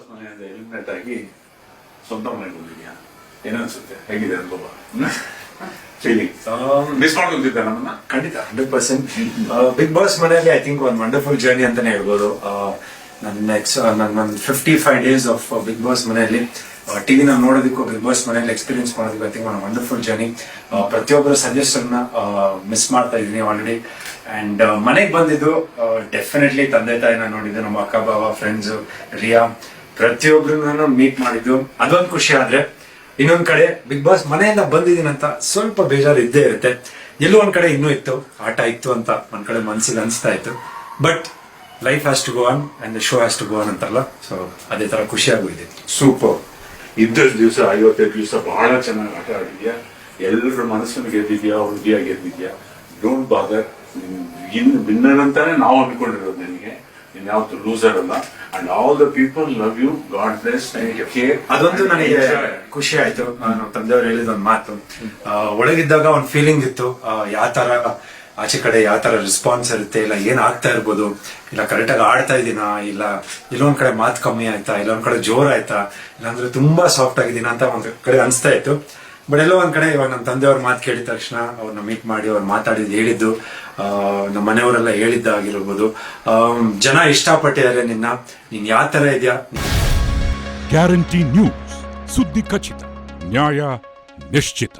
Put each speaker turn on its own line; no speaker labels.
Boss ಮನೆಯಿಂದ eliminate ಆಗಿ ಸ್ವಂತ ಮನೆಗೆ ಬಂದಿದ್ಯಾ, ಏನನ್ಸುತ್ತೆ, ಹೇಗಿದೆ ಅನುಭವ, ಫೀಲಿಂಗ್? ಮಿಸ್ ಮಾಡ್ಕೊಂತಿದ್ದೆ ನಮ್ಮನ್ನ
ಖಂಡಿತ 100%. ಬಿಗ್ ಬಾಸ್ ಮನೆಯಲ್ಲಿ ಐ ಥಿಂಕ್ ಒಂದು ವಂಡರ್ಫುಲ್ ಜರ್ನಿ ಅಂತಾನೆ ಹೇಳ್ಬೋದು. ನನ್ನ 55 ಡೇಸ್ ಆಫ್ ಬಿಗ್ ಬಾಸ್ ಮನೆಯಲ್ಲಿ ಟಿವಿನ ನೋಡೋದಕ್ಕೂ ಬಿಗ್ ಬಾಸ್ ಮನೆಯಲ್ಲಿ ಎಕ್ಸ್ಪೀರಿಯನ್ಸ್ ಮಾಡೋದಕ್ಕೂ ಐ ಥಿಂಕ್ ಒಂದು ವಂಡರ್ಫುಲ್ ಜರ್ನಿ. ಪ್ರತಿಯೊಬ್ಬರ ಸಜೆಷನ್ನ ಮಿಸ್ ಮಾಡ್ತಾ ಇದ್ದೀನಿ ಆಲ್ರೆಡಿ. ಅಂಡ್ ಮನೆಗೆ ಬಂದಿದ್ದು ಡೆಫಿನೆಟ್ಲಿ ತಂದೆ ತಾಯಿನ ನೋಡಿದ್ದು, ನಮ್ಮ ಅಕ್ಕ ಬಾವ, ಫ್ರೆಂಡ್ಸ್, ರಿಯಾ, ಪ್ರತಿಯೊಬ್ಬರನ್ನ ಮೀಟ್ ಮಾಡಿದ್ದು, ಅದೊಂದು ಖುಷಿ. ಆದ್ರೆ ಇನ್ನೊಂದ್ ಕಡೆ ಬಿಗ್ ಬಾಸ್ ಮನೆಯಿಂದ ಬಂದಿದ್ದೀನಂತ ಸ್ವಲ್ಪ ಬೇಜಾರು ಇದ್ದೇ ಇರುತ್ತೆ. ಎಲ್ಲೋ ಒಂದ್ ಕಡೆ ಇನ್ನೂ ಇತ್ತು, ಆಟ ಇತ್ತು ಅಂತ ಒಂದ್ ಕಡೆ ಮನ್ಸಿಗೆ ಅನ್ಸ್ತಾ ಇತ್ತು. But life has to go on and the show has to go on ಅಂತಾರಲ್ಲ, ಸೊ ಅದೇ ತರ ಖುಷಿಯಾಗೂ ಇದೆ.
ಸೂಪರ್. ಇದ್ದಷ್ಟು ದಿವಸ 55 ದಿವಸ ಬಹಳ ಚೆನ್ನಾಗಿ ಆಟ ಆಡಿದ್ಯಾ, ಎಲ್ಲರ ಮನಸ್ಸನ್ನು ಗೆದ್ದಿದ್ಯಾ, ಹೃದಯ ಗೆದ್ದಿದ್ಯಾ. ಡೋಂಟ್ ಬಾದರ್, ಇನ್ನು ವಿನ್ನರ್ ಅಂತಾನೆ ನಾವು ಅನ್ಕೊಂಡಿರೋದು. ನಿನಗೆ ಇನ್ಯಾವತ್ತು ಲೂಸರ್ ಅಲ್ಲ. And all the people love you, God bless.
ಅದೊಂದು ನನಗೆ ಖುಷಿ ಆಯ್ತು. ನಮ್ಮ ತಂದೆಯವರು ಹೇಳಿದ ಒಂದು ಮಾತು, ಒಳಗಿದ್ದಾಗ ಒಂದು ಫೀಲಿಂಗ್ ಇತ್ತು, ಯಾವ ತರ ಆಚೆ ಕಡೆ ಯಾವ ತರ ರೆಸ್ಪಾನ್ಸ್ ಇರುತ್ತೆ, ಇಲ್ಲ ಏನ್ ಆಗ್ತಾ ಇರ್ಬೋದು, ಇಲ್ಲ ಕರೆಕ್ಟಾಗಿ ಆಡ್ತಾ ಇದೀನಾ, ಇಲ್ಲ ಇಲ್ಲೊಂದ್ ಕಡೆ ಮಾತು ಕಮ್ಮಿ ಆಯ್ತಾ, ಇಲ್ಲೊಂದ್ ಕಡೆ ಜೋರ್ ಆಯ್ತಾ, ಇಲ್ಲಾಂದ್ರೆ ತುಂಬಾ ಸಾಫ್ಟ್ ಆಗಿದ್ದೀನ ಅಂತ ಒಂದ್ ಕಡೆ ಅನ್ಸ್ತಾ ಇತ್ತು. ಬಟ್ ಎಲ್ಲೋ ಒಂದ್ ಕಡೆ ಇವಾಗ ನಮ್ಮ ತಂದೆಯವ್ರ ಮಾತು ಕೇಳಿದ ತಕ್ಷಣ ಅವ್ರನ್ನ ಮೀಟ್ ಮಾಡಿ ಅವ್ರು ಮಾತಾಡಿದ್ದು, ಹೇಳಿದ್ದು, ನಮ್ಮ ಮನೆಯವರೆಲ್ಲ ಹೇಳಿದ್ದಾಗಿರ್ಬೋದು, ಜನ ಇಷ್ಟಪಟ್ಟಿದ್ದಾರೆ ನಿನ್ನ, ನೀನ್ ಯಾವ ತರ ಇದೆಯಾ.
ಗ್ಯಾರಂಟಿ ನ್ಯೂಸ್, ಸುದ್ದಿ ಖಚಿತ, ನ್ಯಾಯ ನಿಶ್ಚಿತ.